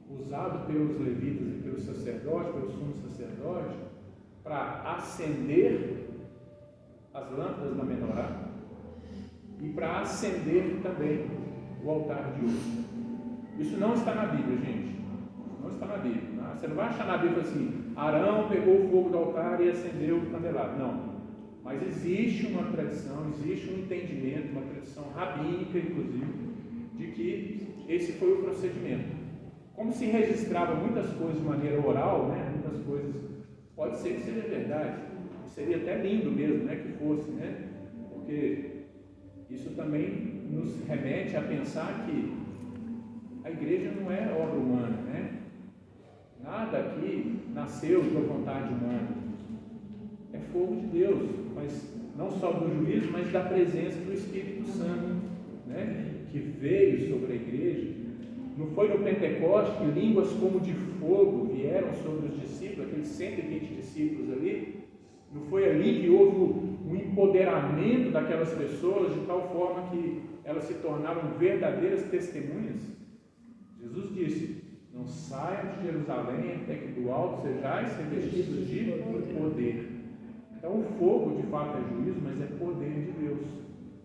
A: usado pelos levitas e pelos sacerdotes, pelos sumos sacerdotes, para acender as lâmpadas da menorá e para acender também o altar de ouro. Isso não está na Bíblia, gente. Não está na Bíblia. Você não vai achar na Bíblia assim, Arão pegou o fogo do altar e acendeu o candelabro. Não. Mas existe uma tradição, existe um entendimento, uma tradição rabínica, inclusive, de que esse foi o procedimento. Como se registrava muitas coisas de maneira oral, né? Muitas coisas, pode ser que seja verdade. Seria até lindo mesmo, né? Que fosse, né? Porque isso também nos remete a pensar que a igreja não é obra humana, né? Nada aqui nasceu por vontade humana. É fogo de Deus, mas não só do juízo, mas da presença do Espírito Santo, né? Que veio sobre a igreja. Não foi no Pentecostes que línguas como de fogo vieram sobre os discípulos, aqueles 120 discípulos ali? Não foi ali que houve um empoderamento daquelas pessoas de tal forma que elas se tornaram verdadeiras testemunhas? Jesus disse: não saiam de Jerusalém até que do alto sejais revestidos de poder. Então o fogo de fato é juízo, mas é poder de Deus,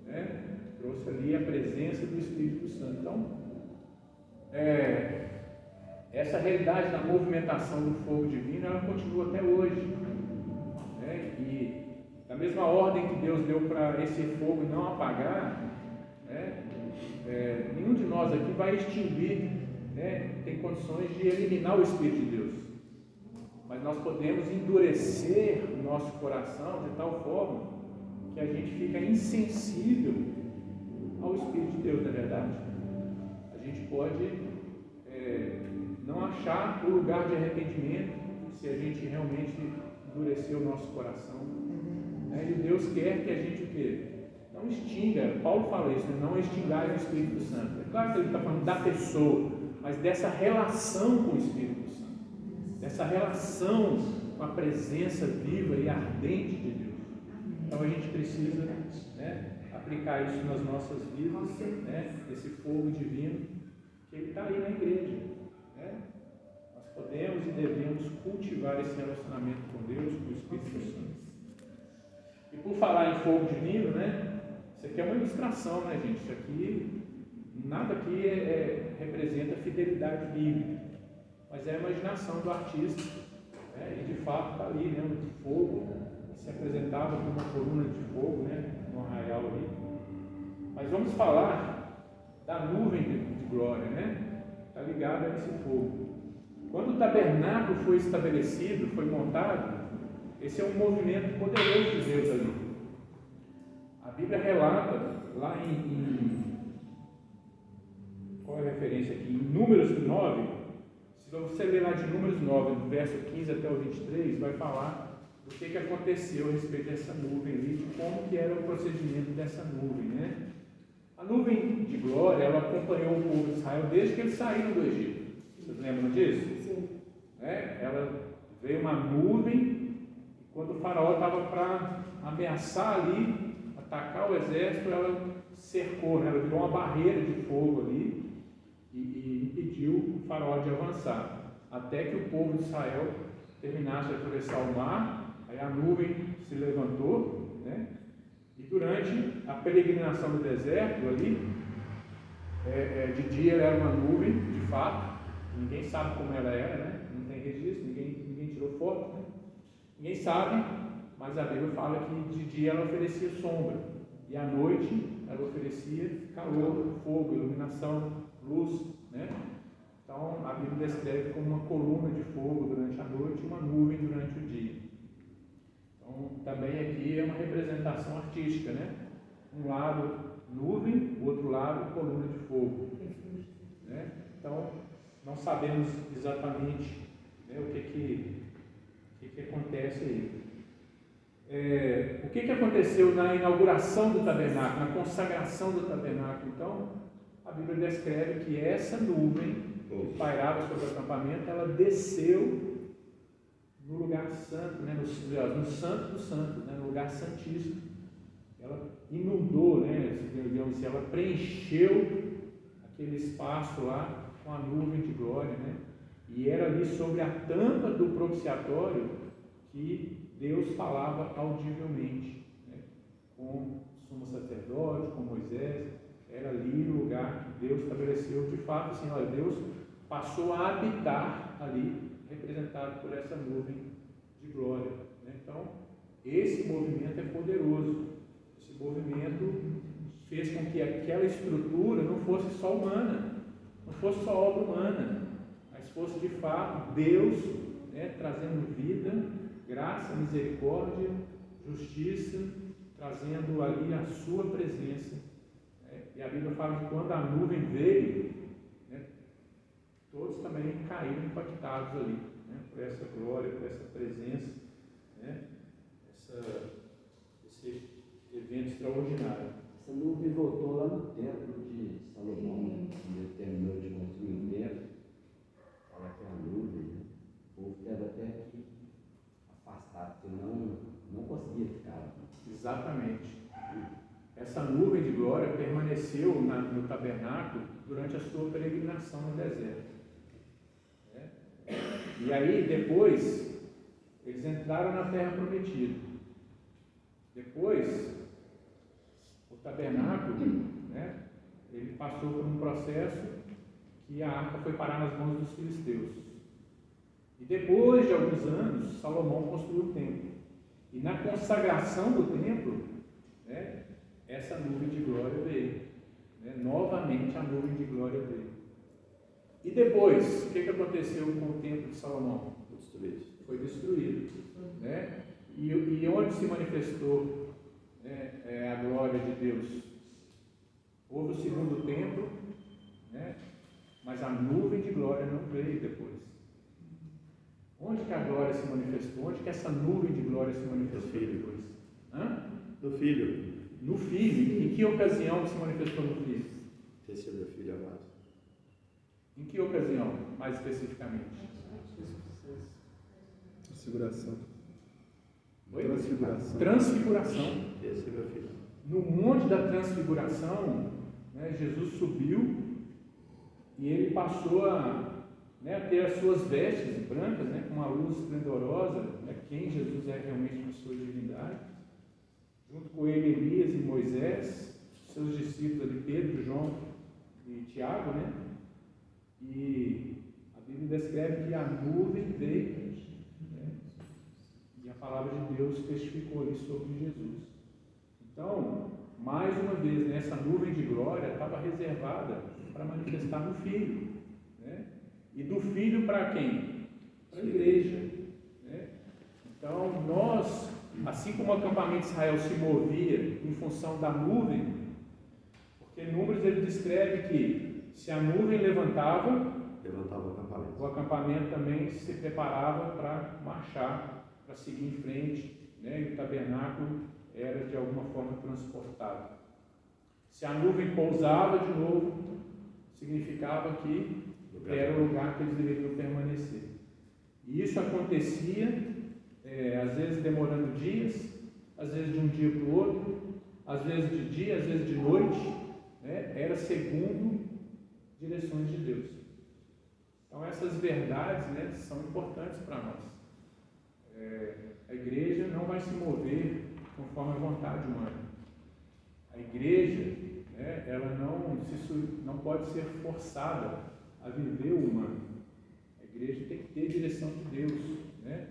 A: né? Trouxe ali a presença do Espírito Santo. Então essa realidade da movimentação do fogo divino, ela continua até hoje, né? E da mesma ordem que Deus deu para esse fogo não apagar, né? Nenhum de nós aqui vai extinguir, né? Tem condições de eliminar o Espírito de Deus, mas nós podemos endurecer o nosso coração de tal forma que a gente fica insensível ao Espírito de Deus, na verdade. A gente pode não achar o lugar de arrependimento se a gente realmente endurecer o nosso coração, né? E Deus quer que a gente o quê? Não extinga. Paulo fala isso, né? Não extingai o Espírito Santo. É claro que ele está falando da pessoa, mas dessa relação com o Espírito Santo, dessa relação com a presença viva e ardente de Deus. Então a gente precisa, né, aplicar isso nas nossas vidas, né, esse fogo divino, que ele está aí na igreja, né? Nós podemos e devemos cultivar esse relacionamento com Deus, com o Espírito Santo. E por falar em fogo divino, né, isso aqui é uma ilustração, né, gente? Isso aqui, nada aqui representa fidelidade bíblica, mas é a imaginação do artista, né? E de fato está ali, né, um fogo que se apresentava como uma coluna de fogo, né, no arraial ali. Mas vamos falar da nuvem de glória, né? Está ligada a esse fogo. Quando o tabernáculo foi estabelecido, foi montado, esse é um movimento poderoso de Deus ali. A Bíblia relata lá qual é a referência aqui? Em Números 9, se você ler lá de Números 9, do verso 15 até o 23, vai falar do que aconteceu a respeito dessa nuvem ali, de como que era o procedimento dessa nuvem, né? A nuvem de glória, ela acompanhou o povo de Israel desde que eles saíram do Egito. Vocês lembram disso?
C: Sim.
A: Ela veio uma nuvem, e quando o faraó estava para ameaçar ali, atacar o exército, ela cercou, né? Ela virou uma barreira de fogo ali e impediu o faraó de avançar, até que o povo de Israel terminasse de atravessar o mar. Aí a nuvem se levantou, né? E durante a peregrinação do deserto ali, de dia ela era uma nuvem, de fato, ninguém sabe como ela era, né? Não tem registro, ninguém tirou foto, né? Ninguém sabe, mas a Bíblia fala que de dia ela oferecia sombra, e à noite ela oferecia calor, fogo, iluminação, luz, né? Então a Bíblia descreve como uma coluna de fogo durante a noite e uma nuvem durante o dia. Então, também aqui é uma representação artística, né? Um lado nuvem, o outro lado coluna de fogo, né? Então, não sabemos exatamente, né, o que acontece aí. O que aconteceu na inauguração do tabernáculo, na consagração do tabernáculo? Então, a Bíblia descreve que essa nuvem que pairava sobre o acampamento, ela desceu no lugar santo, né, no santo dos santos, né, no lugar santíssimo. Ela inundou, né, digamos assim, ela preencheu aquele espaço lá com a nuvem de glória, né? E era ali sobre a tampa do propiciatório que Deus falava audivelmente, né? Com o sumo sacerdote, com Moisés. Era ali o lugar que Deus estabeleceu. De fato, assim, olha, Deus passou a habitar ali, representado por essa nuvem de glória, né? Então, esse movimento é poderoso. Esse movimento fez com que aquela estrutura não fosse só humana, não fosse só obra humana, mas fosse de fato Deus, né, trazendo vida, graça, misericórdia, justiça, trazendo ali a sua presença. Né? E a Bíblia fala que quando a nuvem veio, né, todos também caíram impactados ali, né, por essa glória, por essa presença, né, esse evento extraordinário.
B: Essa nuvem voltou lá no templo de Salomão, quando ele terminou de construir o templo. Fala que é a nuvem, né? O povo teve até que afastar, porque não conseguia ficar.
A: Exatamente. Essa nuvem de glória permaneceu no tabernáculo durante a sua peregrinação no deserto. Né? E aí, depois, eles entraram na terra prometida. Depois, o tabernáculo, né, ele passou por um processo que a arca foi parar nas mãos dos filisteus. E depois de alguns anos, Salomão construiu o templo. E na consagração do templo, né, essa nuvem de glória veio. Né, novamente a nuvem de glória veio. E depois, o que aconteceu com o templo de Salomão? Foi destruído. Né? E onde se manifestou, né, a glória de Deus? Houve o segundo templo, né, mas a nuvem de glória não veio depois. Onde que a glória se manifestou? Onde que essa nuvem de glória se manifestou depois?
E: No Filho.
A: No Filho. Em que ocasião se manifestou no Filho?
E: Terceiro filho amado.
A: Em que ocasião, mais especificamente?
E: Transfiguração.
A: Oi?
E: Transfiguração.
A: Transfiguração.
E: Terceiro filho.
A: No monte da transfiguração, né, Jesus subiu e ele passou a, né, ter as suas vestes brancas, né, com uma luz esplendorosa, né, quem Jesus é realmente na sua divindade. Junto com ele, Elias e Moisés, seus discípulos ali, Pedro, João e Tiago, né? E a Bíblia descreve que a nuvem veio, né, e a palavra de Deus testificou ali sobre Jesus. Então, mais uma vez, né, essa nuvem de glória estava reservada para manifestar no Filho, né? E do Filho para quem? Para a igreja, né? Então, nós, assim como o acampamento de Israel se movia em função da nuvem, porque em Números ele descreve que se a nuvem levantava o acampamento também se preparava para marchar, para seguir em frente, né? E o tabernáculo era de alguma forma transportado. Se a nuvem pousava de novo, significava que era o lugar que eles deveriam permanecer. E isso acontecia, às vezes demorando dias, às vezes de um dia para o outro, às vezes de dia, às vezes de noite, né? Era segundo direções de Deus. Então essas verdades, né, são importantes para nós. A igreja não vai se mover conforme a vontade humana. A igreja, né, ela não pode ser forçada a viver o humano. A igreja tem que ter direção de Deus, né?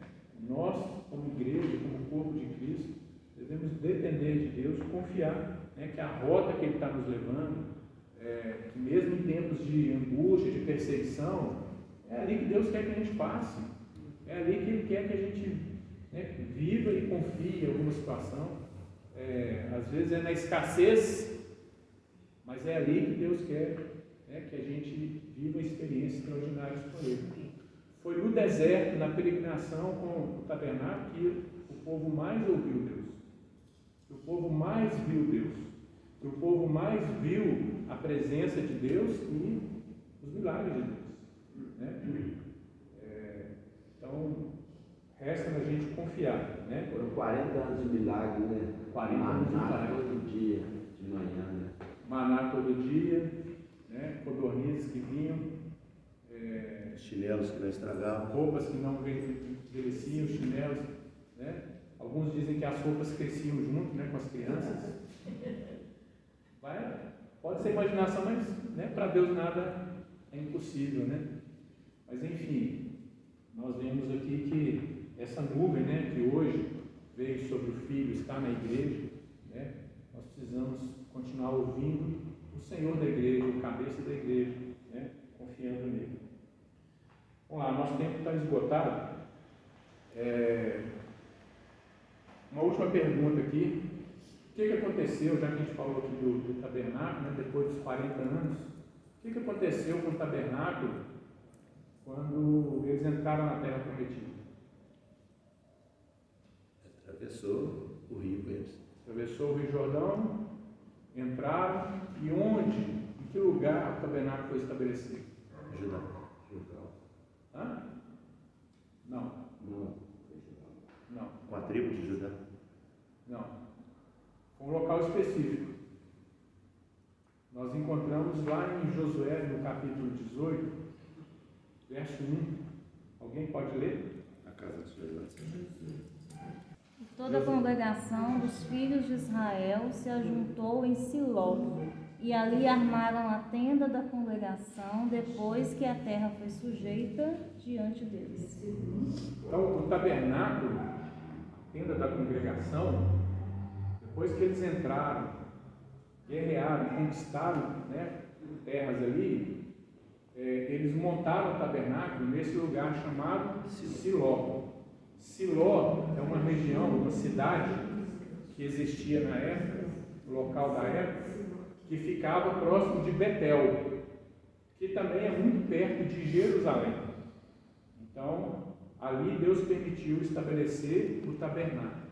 A: Nós, como igreja, como corpo de Cristo, devemos depender de Deus, confiar, né, que a rota que Ele está nos levando, que mesmo em tempos de angústia, de perseguição, é ali que Deus quer que a gente passe. É ali que Ele quer que a gente, né, viva e confie em alguma situação. Às vezes é na escassez, mas é ali que Deus quer, né, que a gente viva experiências extraordinárias com Ele. Foi no deserto, na peregrinação com o tabernáculo, que o povo mais ouviu Deus, que o povo mais viu Deus, que o povo mais viu a presença de Deus e os milagres de Deus, né? Então, resta confiar, né?
B: Foram 40 anos de milagre, né?
A: 40 anos de
B: Maná
A: milagre.
B: todo dia, de manhã, né?
A: Maná todo dia, né? Codornizes que vinham,
E: Chinelos que não estragavam.
A: roupas que não envelheciam, chinelos, né? Alguns dizem que as roupas cresciam junto, né, com as crianças. Pode ser imaginação, mas, né, para Deus nada é impossível, né? Mas enfim, nós vemos aqui que essa nuvem, né, que hoje veio sobre o Filho, está na igreja, né? Nós precisamos continuar ouvindo o Senhor da igreja, o cabeça da igreja, né? Confiando nele. Vamos lá, nosso tempo está esgotado. Uma última pergunta aqui. O que aconteceu, já que a gente falou aqui do tabernáculo, né, depois dos 40 anos, o que aconteceu com o tabernáculo quando eles entraram na Terra Prometida?
E: Atravessou o rio com eles.
A: Atravessou o Rio Jordão, entraram, e onde, em que lugar o tabernáculo foi estabelecido?
E: Judá.
A: Hã? Não. Não.
E: Com a tribo de Judá.
A: Não. Foi um local específico. Nós encontramos lá em Josué, no capítulo 18, verso 1. Alguém pode ler?
E: A casa de Judá.
D: Toda a congregação dos filhos de Israel se ajuntou em Siló, e ali armaram a tenda da congregação, depois que a terra foi sujeita diante deles.
A: Então, o tabernáculo, a tenda da congregação, depois que eles entraram, guerrearam, conquistaram, né, terras ali, eles montaram o tabernáculo nesse lugar chamado Siló. Siló é uma região, uma cidade que existia na época, no local da época, que ficava próximo de Betel, que também é muito perto de Jerusalém. Então, ali Deus permitiu estabelecer o tabernáculo.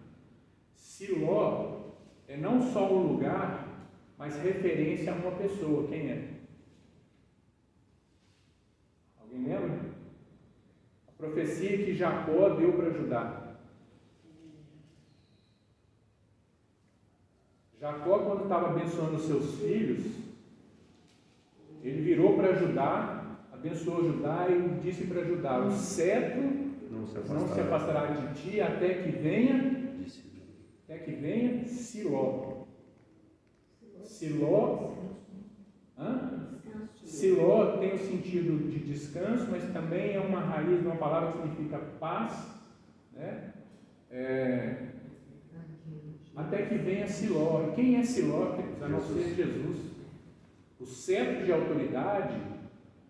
A: Siló é não só um lugar, mas referência a uma pessoa. Quem é? Alguém lembra? A profecia que Jacó deu para Judá. Jacó, quando estava abençoando os seus filhos, ele virou para Judá, abençoou Judá e disse para Judá: o cetro não se afastará de ti até que venha Siló. Siló tem o sentido de descanso, mas também é uma raiz de uma palavra que significa paz, né? Até que venha Siló. E quem é Siló? A não ser Jesus. O cetro de autoridade,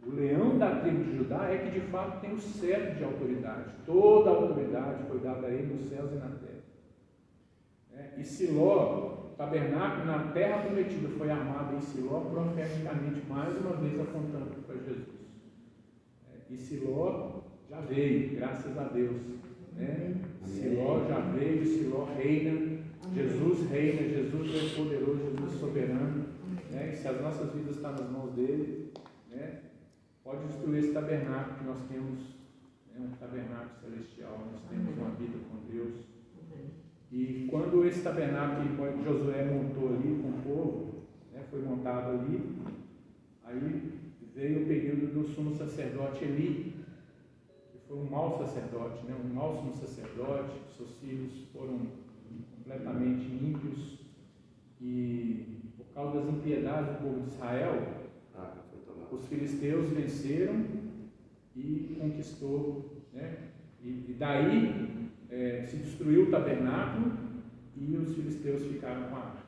A: o leão da tribo de Judá, é que de fato tem o cetro de autoridade. Toda a autoridade foi dada a ele nos céus e na terra. E Siló, o tabernáculo na terra prometida, foi armado em Siló, profeticamente, mais uma vez apontando para Jesus. E Siló já veio, graças a Deus. Siló já veio, Siló reina. Jesus reina, Jesus é poderoso, Jesus é soberano, né? E se as nossas vidas estão nas mãos dele, né, pode destruir esse tabernáculo que nós temos, um tabernáculo celestial, nós temos uma vida com Deus. E quando esse tabernáculo que Josué montou ali com o povo, né, foi montado ali, aí veio o período do sumo sacerdote Eli, que foi um mau sacerdote, né, um mau sumo sacerdote. Seus filhos foram completamente ímpios, e por causa das impiedades do povo de Israel, os filisteus venceram e conquistou, né? E daí se destruiu o tabernáculo e os filisteus ficaram com a arca.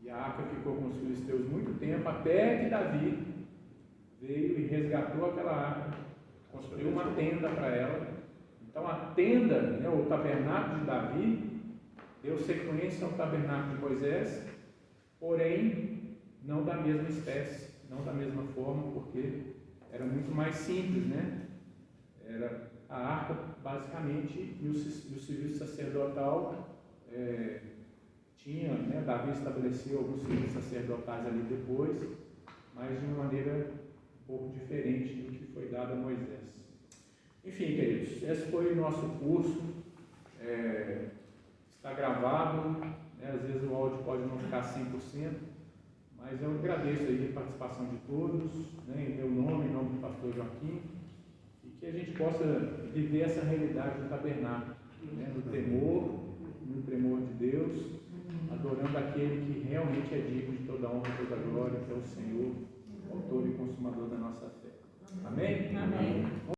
A: E a arca ficou com os filisteus muito tempo, até que Davi veio e resgatou aquela arca, construiu uma tenda para ela. Então a tenda, né, o tabernáculo de Davi, deu sequência ao tabernáculo de Moisés, porém não da mesma espécie, não da mesma forma, porque era muito mais simples, né? Era a arca, basicamente, e o serviço sacerdotal tinha, né, Davi estabeleceu alguns serviços sacerdotais ali depois, mas de uma maneira um pouco diferente do que foi dado a Moisés. Enfim, queridos, esse foi o nosso curso. Está gravado, né? Às vezes o áudio pode não ficar 100%, mas eu agradeço aí a participação de todos, né? Em meu nome, em nome do pastor Joaquim, e que a gente possa viver essa realidade do tabernáculo, né? No temor de Deus, adorando aquele que realmente é digno de toda honra e toda glória, que é o Senhor, autor e consumador da nossa fé. Amém?
D: Amém.